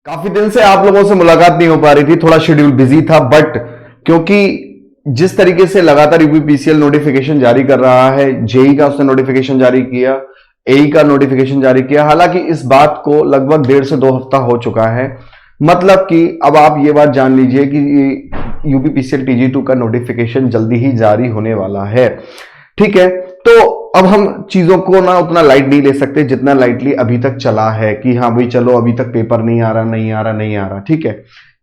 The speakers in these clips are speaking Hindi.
काफी दिन से आप लोगों से मुलाकात नहीं हो पा रही थी, थोड़ा शेड्यूल बिजी था, बट क्योंकि जिस तरीके से लगातार यूपीपीसीएल नोटिफिकेशन जारी कर रहा है, जेई का उसने नोटिफिकेशन जारी किया, एई का नोटिफिकेशन जारी किया। हालांकि इस बात को लगभग 1.5 से 2 हफ्ता हो चुका है। मतलब कि अब आप ये बात जान लीजिए कि यूपीपीसीएल टीजी2 का नोटिफिकेशन जल्दी ही जारी होने वाला है। ठीक है, तो अब हम चीजों को ना उतना लाइट नहीं ले सकते जितना लाइटली अभी तक चला है कि हाँ भाई चलो अभी तक पेपर नहीं आ रहा, नहीं आ रहा, नहीं आ रहा। ठीक है,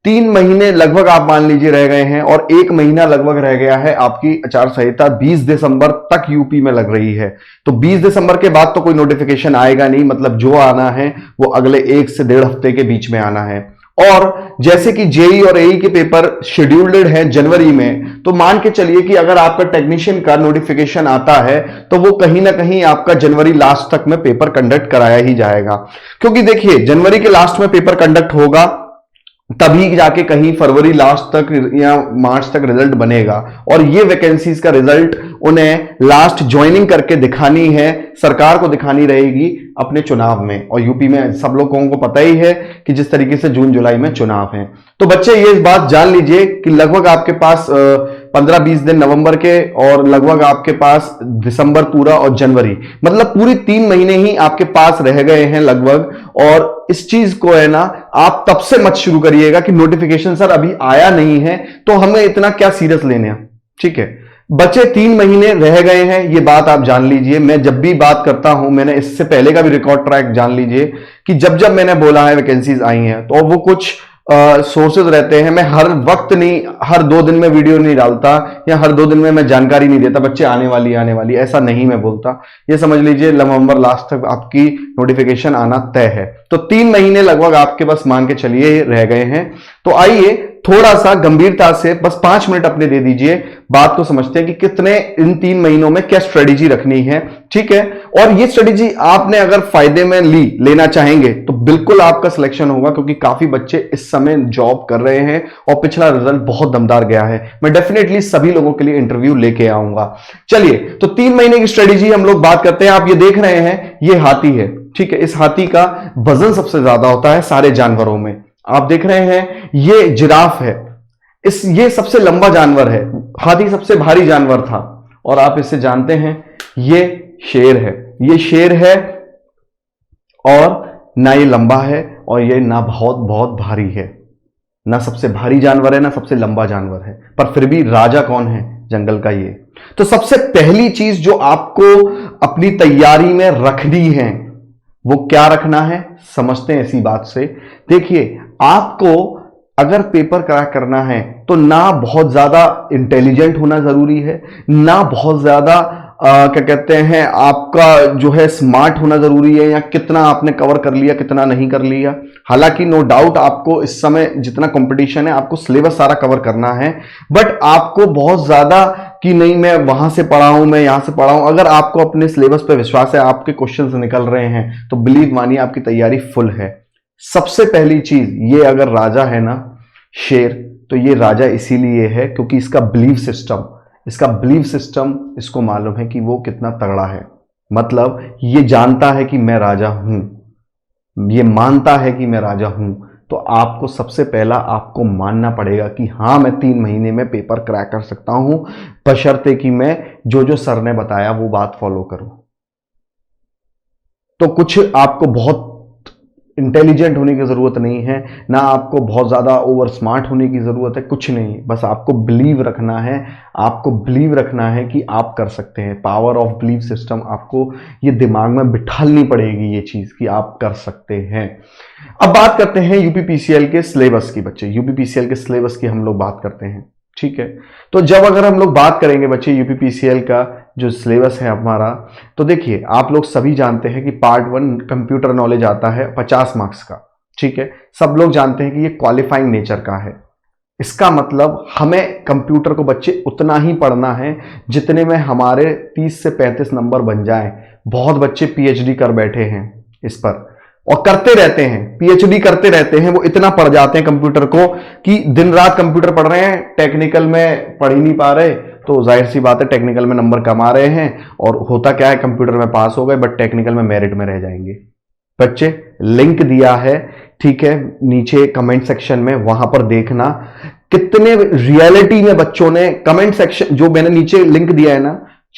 3 महीने लगभग आप मान लीजिए रह गए हैं और 1 महीना लगभग रह गया है आपकी आचार संहिता 20 दिसंबर तक यूपी में लग रही है। तो 20 दिसंबर के बाद तो कोई नोटिफिकेशन आएगा नहीं, मतलब जो आना है वो अगले 1 से 1.5 हफ्ते के बीच में आना है। और जैसे कि जेई और एई के पेपर शेड्यूल्ड हैं जनवरी में, तो मान के चलिए कि अगर आपका टेक्नीशियन का नोटिफिकेशन आता है तो वो कहीं ना कहीं आपका जनवरी लास्ट तक में पेपर कंडक्ट कराया ही जाएगा। क्योंकि देखिए जनवरी के लास्ट में पेपर कंडक्ट होगा, तभी जाके कहीं फरवरी लास्ट तक या मार्च तक रिजल्ट बनेगा। और ये वैकेंसीज का रिजल्ट उन्हें लास्ट ज्वाइनिंग करके दिखानी है, सरकार को दिखानी रहेगी अपने चुनाव में। और यूपी में सब लोगों को पता ही है कि जिस तरीके से जून जुलाई में चुनाव है। तो बच्चे ये इस बात जान लीजिए कि लगभग आपके पास 15-20 दिन नवंबर के और लगभग आपके पास दिसंबर पूरा और जनवरी, मतलब पूरी 3 महीने ही आपके पास रह गए हैं लगभग। और इस चीज को है ना, आप तब से मत शुरू करिएगा कि नोटिफिकेशन सर अभी आया नहीं है तो हमें इतना क्या सीरियस लेने हैं। ठीक है, बचे 3 महीने रह गए हैं, ये बात आप जान लीजिए। मैं जब भी बात करता हूं, मैंने इससे पहले का भी रिकॉर्ड ट्रैक जान लीजिए कि जब जब मैंने बोला है वैकेंसीज आई हैं तो वो कुछ सोर्सेज रहते हैं। मैं हर वक्त नहीं, हर 2 दिन में वीडियो नहीं डालता या हर 2 दिन में मैं जानकारी नहीं देता बच्चे आने वाली, ऐसा नहीं मैं बोलता। ये समझ लीजिए नवंबर लास्ट तक आपकी नोटिफिकेशन आना तय है। तो 3 महीने लगभग आपके बस मान के चलिए रह गए हैं। तो आइए थोड़ा सा गंभीरता से बस 5 मिनट अपने दे दीजिए, बात को समझते हैं कि कितने इन 3 महीनों में क्या स्ट्रेटेजी रखनी है। ठीक है, और ये स्ट्रेटेजी आपने अगर फायदे में लेना चाहेंगे तो बिल्कुल आपका सिलेक्शन होगा, क्योंकि काफी बच्चे इस समय जॉब कर रहे हैं और पिछला रिजल्ट बहुत दमदार गया है। मैं डेफिनेटली सभी लोगों के लिए इंटरव्यू लेके आऊंगा। चलिए, तो 3 महीने की स्ट्रेटेजी हम लोग बात करते हैं। आप ये देख रहे हैं, ये हाथी है। ठीक है, इस हाथी का वजन सबसे ज्यादा होता है सारे जानवरों में। आप देख रहे हैं ये जिराफ है, ये सबसे लंबा जानवर है। हाथी सबसे भारी जानवर था। और आप इससे जानते हैं ये शेर है, ये शेर है और ना ये लंबा है और ये ना बहुत बहुत भारी है, ना सबसे भारी जानवर है ना सबसे लंबा जानवर है, पर फिर भी राजा कौन है जंगल का? ये। तो सबसे पहली चीज जो आपको अपनी तैयारी में रखनी है वो क्या रखना है, समझते हैं इसी बात से। देखिए, आपको अगर पेपर क्रैक करना है तो ना बहुत ज्यादा इंटेलिजेंट होना जरूरी है, ना बहुत ज्यादा क्या कहते हैं आपका जो है स्मार्ट होना जरूरी है, या कितना आपने कवर कर लिया कितना नहीं कर लिया। हालांकि नो डाउट आपको इस समय जितना कंपटीशन है आपको सिलेबस सारा कवर करना है, बट आपको बहुत ज्यादा कि नहीं मैं वहां से पढ़ा हूं मैं यहां से पढ़ा हूं, अगर आपको अपने सिलेबस पे विश्वास है, आपके क्वेश्चंस निकल रहे हैं, तो बिलीव मानिए आपकी तैयारी फुल है। सबसे पहली चीज, ये अगर राजा है ना शेर, तो ये राजा इसीलिए है क्योंकि इसका बिलीफ सिस्टम इसको मालूम है कि वो कितना तगड़ा है। मतलब ये जानता है कि मैं राजा हूं, ये मानता है कि मैं राजा हूं। तो आपको सबसे पहला आपको मानना पड़ेगा कि हाँ मैं 3 महीने में पेपर क्रैक कर सकता हूं, बशर्ते कि मैं जो जो सर ने बताया वो बात फॉलो करूं। तो कुछ आपको बहुत इंटेलिजेंट होने की जरूरत नहीं है, ना आपको बहुत ज्यादा ओवर स्मार्ट होने की जरूरत है, कुछ नहीं। बस आपको बिलीव रखना है, आपको बिलीव रखना है कि आप कर सकते हैं। पावर ऑफ बिलीव सिस्टम आपको ये दिमाग में बिठालनी पड़ेगी ये चीज कि आप कर सकते हैं। अब बात करते हैं यूपीपीसीएल के सिलेबस की। बच्चे यूपीपीसीएल के सिलेबस की हम लोग बात करते हैं। ठीक है, तो जब अगर हम लोग बात करेंगे बच्चे यूपीपीसीएल का जो सिलेबस है हमारा, तो देखिए आप लोग सभी जानते हैं कि पार्ट 1 कंप्यूटर नॉलेज आता है 50 मार्क्स का। ठीक है, सब लोग जानते हैं कि ये क्वालिफाइंग नेचर का है। इसका मतलब हमें कंप्यूटर को बच्चे उतना ही पढ़ना है जितने में हमारे 30 से 35 नंबर बन जाएं। बहुत बच्चे पीएचडी कर बैठे हैं इस पर और करते रहते हैं, पीएचडी करते रहते हैं, वो इतना पढ़ जाते हैं कंप्यूटर को कि दिन रात कंप्यूटर पढ़ रहे हैं, टेक्निकल में पढ़ ही नहीं पा रहे। तो जाहिर सी बात है टेक्निकल में नंबर कम आ रहे हैं और होता क्या है, कंप्यूटर में पास हो गए बट टेक्निकल में मेरिट में रह जाएंगे। बच्चे लिंक दिया है ठीक है, नीचे कमेंट सेक्शन में, वहां पर देखना कितने रियलिटी में बच्चों ने कमेंट सेक्शन, जो मैंने नीचे लिंक दिया है ना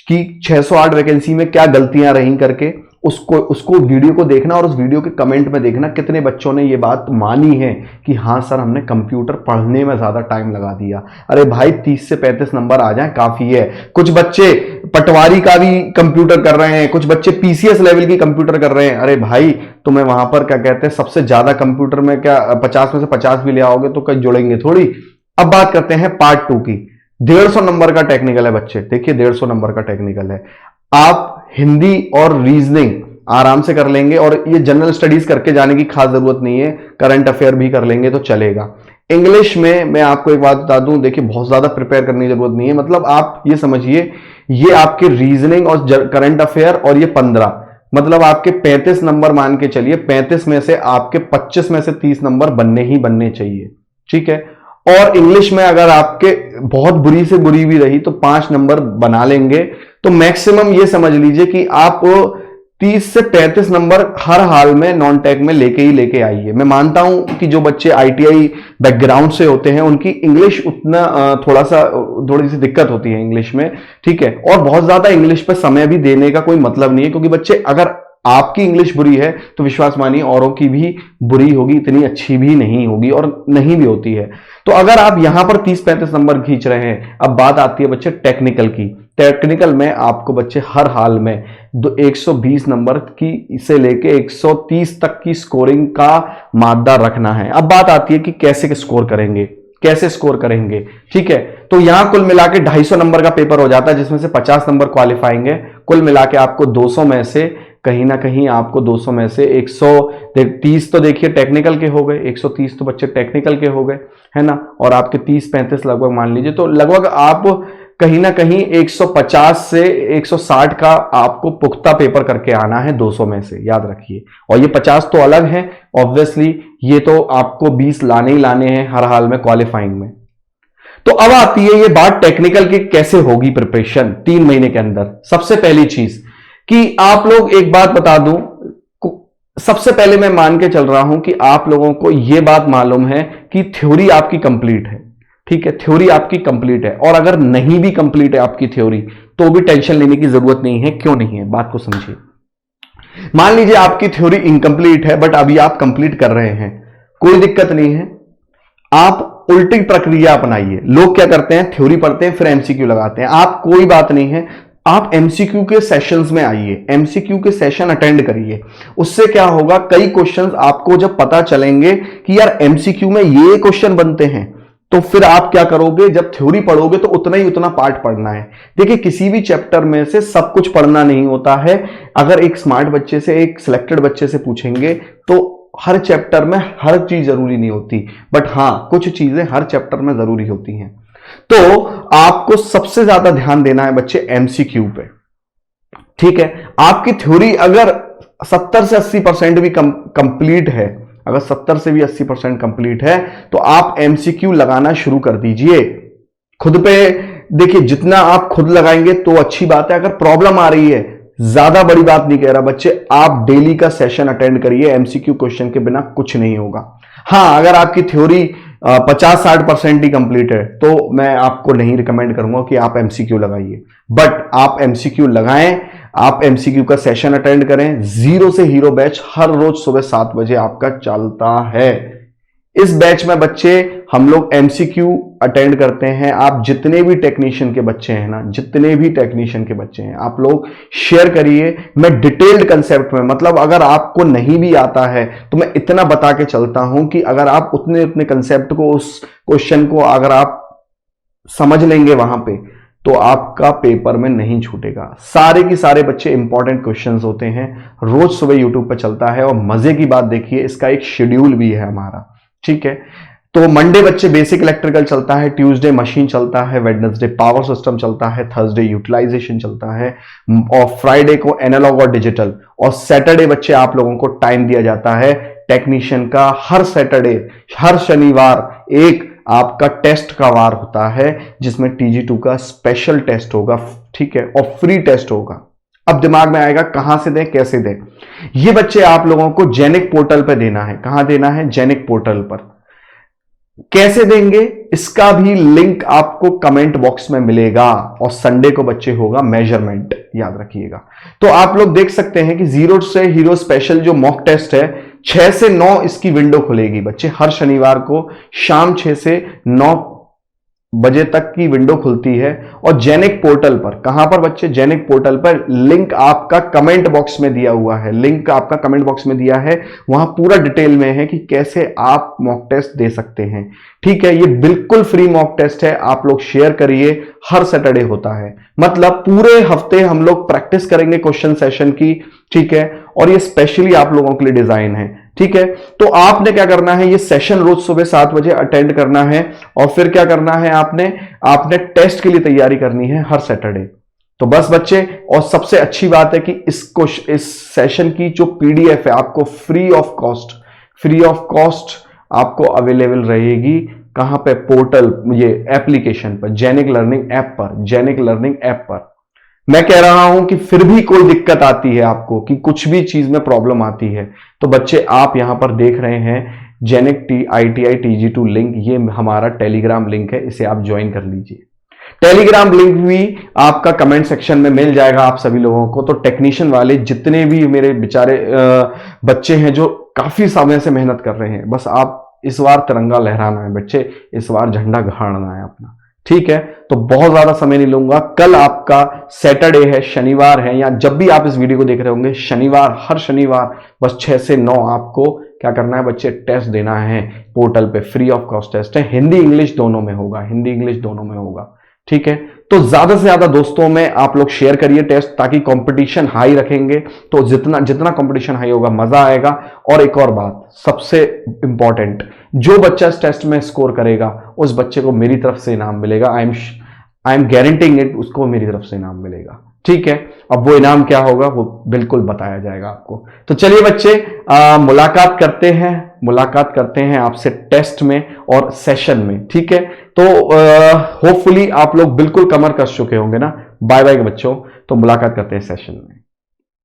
कि 608 वैकेंसी में क्या गलतियां रही करके, उसको वीडियो को देखना और उस वीडियो के कमेंट में देखना कितने बच्चों ने ये बात मानी है कि हाँ सर हमने कंप्यूटर पढ़ने में ज्यादा टाइम लगा दिया। अरे भाई 30 से 35 नंबर आ जाए काफी है। कुछ बच्चे पटवारी का भी कंप्यूटर कर रहे हैं, कुछ बच्चे पीसीएस लेवल की कंप्यूटर कर रहे हैं। अरे भाई तुम्हें वहां पर क्या कहते हैं, सबसे ज्यादा कंप्यूटर में क्या 50 में से 50 भी ले आओगे तो कहीं जुड़ेंगे थोड़ी। अब बात करते हैं पार्ट 2 की। 150 नंबर का टेक्निकल है बच्चे, देखिए 150 नंबर का टेक्निकल है। आप हिंदी और रीजनिंग आराम से कर लेंगे और ये जनरल स्टडीज करके जाने की खास जरूरत नहीं है, करंट अफेयर भी कर लेंगे तो चलेगा। इंग्लिश में मैं आपको एक बात बता दूं, देखिए बहुत ज्यादा प्रिपेयर करने की जरूरत नहीं है। मतलब आप ये समझिए ये आपके रीजनिंग और करंट अफेयर और ये 15, मतलब आपके 35 नंबर मान के चलिए, 35 में से आपके 25 में से 30 नंबर बनने ही बनने चाहिए, ठीक है। और इंग्लिश में अगर आपके बहुत बुरी से बुरी भी रही तो 5 नंबर बना लेंगे, तो मैक्सिमम ये समझ लीजिए कि आप 30 से 35 नंबर हर हाल में नॉन टेक में लेके आइए। मैं मानता हूं कि जो बच्चे आईटीआई बैकग्राउंड से होते हैं उनकी इंग्लिश उतना थोड़ी सी दिक्कत होती है इंग्लिश में, ठीक है। और बहुत ज्यादा इंग्लिश पे समय भी देने का कोई मतलब नहीं है, क्योंकि बच्चे अगर आपकी इंग्लिश बुरी है तो विश्वास मानिए औरों की भी बुरी होगी, इतनी अच्छी भी नहीं होगी और नहीं भी होती है। तो अगर आप यहां पर 30-35 नंबर खींच रहे हैं, अब बात आती है बच्चे टेक्निकल की। टेक्निकल में आपको बच्चे हर हाल में 120 नंबर की से लेके 130 तक की स्कोरिंग का मादा रखना है। अब बात आती है कि कैसे स्कोर करेंगे, ठीक है। तो यहां कुल मिला के 250 नंबर का पेपर हो जाता है, जिसमें से 50 नंबर क्वालिफाइंग है। कुल मिला के आपको 200 में से कहीं ना कहीं आपको 200 में से 130 तो देखिए टेक्निकल के हो गए, 130 तो बच्चे टेक्निकल के हो गए, है ना। और आपके 30-35 लगभग मान लीजिए, तो लगभग आप कहीं ना कहीं 150 से 160 का आपको पुख्ता पेपर करके आना है 200 में से, याद रखिए। और ये 50 तो अलग है ऑब्वियसली, ये तो आपको 20 लाने ही लाने हैं हर हाल में क्वालिफाइंग में। तो अब आती है ये बात टेक्निकल की कैसे होगी प्रिपरेशन 3 महीने के अंदर। सबसे पहली चीज कि आप लोग, एक बात बता दूं, सबसे पहले मैं मान के चल रहा हूं कि आप लोगों को यह बात मालूम है कि थ्योरी आपकी कंप्लीट है, ठीक है। थ्योरी आपकी कंप्लीट है, और अगर नहीं भी कंप्लीट है आपकी थ्योरी तो भी टेंशन लेने की जरूरत नहीं है। क्यों नहीं है, बात को समझिए। मान लीजिए आपकी थ्योरी इनकम्प्लीट है बट अभी आप कंप्लीट कर रहे हैं, कोई दिक्कत नहीं है। आप उल्टी प्रक्रिया अपनाइए। लोग क्या करते हैं, थ्योरी पढ़ते हैं फिर एमसीक्यू लगाते हैं। आप कोई बात नहीं है, आप एमसीक्यू के सेशंस में आइए, एमसीक्यू के सेशन अटेंड करिए। उससे क्या होगा, कई क्वेश्चंस आपको जब पता चलेंगे कि यार एमसीक्यू में ये क्वेश्चन बनते हैं, तो फिर आप क्या करोगे, जब थ्योरी पढ़ोगे तो उतना ही उतना पार्ट पढ़ना है। देखिए किसी भी चैप्टर में से सब कुछ पढ़ना नहीं होता है। अगर एक स्मार्ट बच्चे से, एक सिलेक्टेड बच्चे से पूछेंगे तो हर चैप्टर में हर चीज जरूरी नहीं होती, बट हां कुछ चीजें हर चैप्टर में जरूरी होती हैं। तो आपको सबसे ज्यादा ध्यान देना है बच्चे एमसीक्यू पे, ठीक है। आपकी थ्योरी अगर 70 से 80% भी कंप्लीट है, अगर 70 से भी 80% कंप्लीट है, तो आप एमसीक्यू लगाना शुरू कर दीजिए खुद पे। देखिए जितना आप खुद लगाएंगे तो अच्छी बात है। अगर प्रॉब्लम आ रही है, ज्यादा बड़ी बात नहीं कह रहा बच्चे, आप डेली का सेशन अटेंड करिए, एमसीक्यू क्वेश्चन के बिना कुछ नहीं होगा। हां अगर आपकी थ्योरी 50-60% ही कंप्लीट है तो मैं आपको नहीं रिकमेंड करूंगा कि आप एमसीक्यू लगाइए, बट आप एमसीक्यू लगाएं, आप एमसीक्यू का सेशन अटेंड करें। जीरो से हीरो बैच हर रोज सुबह 7 बजे आपका चलता है। इस बैच में बच्चे हम लोग एमसीक्यू अटेंड करते हैं। आप जितने भी टेक्नीशियन के बच्चे हैं ना, जितने भी टेक्नीशियन के बच्चे हैं, आप लोग शेयर करिए। मैं डिटेल्ड कंसेप्ट में, मतलब अगर आपको नहीं भी आता है तो मैं इतना बता के चलता हूं कि अगर आप उतने कंसेप्ट को, उस क्वेश्चन को अगर आप समझ लेंगे वहां पे, तो आपका पेपर में नहीं छूटेगा। सारे के सारे बच्चे इंपॉर्टेंट क्वेश्चंस होते हैं, रोज सुबह यूट्यूब पर चलता है। और मजे की बात देखिए, इसका एक शेड्यूल भी है हमारा, ठीक है। तो मंडे बच्चे बेसिक इलेक्ट्रिकल चलता है, ट्यूसडे मशीन चलता है, वेडनेसडे पावर सिस्टम चलता है, थर्सडे यूटिलाइजेशन चलता है, और फ्राइडे को एनालॉग और डिजिटल, और सैटरडे बच्चे आप लोगों को टाइम दिया जाता है टेक्नीशियन का। हर सैटरडे, हर शनिवार एक आपका टेस्ट का वार होता है, जिसमें TG2 का स्पेशल टेस्ट होगा, ठीक है, और फ्री टेस्ट होगा। अब दिमाग में आएगा कहां से दें, कैसे दें। ये बच्चे आप लोगों को जेनिक पोर्टल पर देना है। कहां देना है? जेनिक पोर्टल पर। कैसे देंगे इसका भी लिंक आपको कमेंट बॉक्स में मिलेगा, और संडे को बच्चे होगा मेजरमेंट, याद रखिएगा। तो आप लोग देख सकते हैं कि 0 से हीरो स्पेशल जो मॉक टेस्ट है, 6 से 9 इसकी विंडो खुलेगी बच्चे। हर शनिवार को शाम 6 से 9 बजे तक की विंडो खुलती है। और जेनिक पोर्टल पर, कहां पर बच्चे? जेनिक पोर्टल पर। लिंक आपका कमेंट बॉक्स में दिया हुआ है, लिंक आपका कमेंट बॉक्स में दिया है। वहां पूरा डिटेल में है कि कैसे आप मॉक टेस्ट दे सकते हैं। ठीक है, ये बिल्कुल फ्री मॉक टेस्ट है, आप लोग शेयर करिए। हर सैटरडे होता है, मतलब पूरे हफ्ते हम लोग प्रैक्टिस करेंगे क्वेश्चन सेशन की। ठीक है, और ये स्पेशली आप लोगों के लिए डिजाइन है। ठीक है, तो आपने क्या करना है, ये सेशन रोज सुबह 7 बजे अटेंड करना है, और फिर क्या करना है आपने टेस्ट के लिए तैयारी करनी है हर सैटरडे। तो बस बच्चे, और सबसे अच्छी बात है कि इस सेशन की जो पीडीएफ है आपको फ्री ऑफ कॉस्ट आपको अवेलेबल रहेगी। कहां पे? पोर्टल, ये एप्लीकेशन पर, जेनिक लर्निंग ऐप पर। मैं कह रहा हूं कि फिर भी कोई दिक्कत आती है आपको, कि कुछ भी चीज में प्रॉब्लम आती है, तो बच्चे आप यहां पर देख रहे हैं जेनिक ITI TG2 लिंक, ये हमारा टेलीग्राम लिंक है, इसे आप ज्वाइन कर लीजिए। टेलीग्राम लिंक भी आपका कमेंट सेक्शन में मिल जाएगा आप सभी लोगों को। तो टेक्नीशियन वाले जितने भी मेरे बेचारे बच्चे हैं जो काफी समय से मेहनत कर रहे हैं, बस आप इस बार तिरंगा लहराना है बच्चे, इस बार झंडा गाड़ना है अपना। ठीक है, तो बहुत ज्यादा समय नहीं लूंगा। कल आपका सैटरडे है, शनिवार है, या जब भी आप इस वीडियो को देख रहे होंगे शनिवार, हर शनिवार बस 6 से 9 आपको क्या करना है बच्चे? टेस्ट देना है पोर्टल पे, फ्री ऑफ कॉस्ट टेस्ट है। हिंदी इंग्लिश दोनों में होगा। ठीक है, तो ज्यादा से ज्यादा दोस्तों में आप लोग शेयर करिए टेस्ट, ताकि कंपटीशन हाई रखेंगे। तो जितना कंपटीशन हाई होगा मजा आएगा। और एक और बात सबसे इंपॉर्टेंट, जो बच्चा इस टेस्ट में स्कोर करेगा उस बच्चे को मेरी तरफ से इनाम मिलेगा। आई एम गारंटिंग इट, उसको मेरी तरफ से इनाम मिलेगा। ठीक है, अब वो इनाम क्या होगा वो बिल्कुल बताया जाएगा आपको। तो चलिए बच्चे, मुलाकात करते हैं आपसे टेस्ट में और सेशन में। ठीक है, तो होपफुली आप लोग बिल्कुल कमर कस चुके होंगे ना। बाय बाय बच्चों, तो मुलाकात करते हैं सेशन में।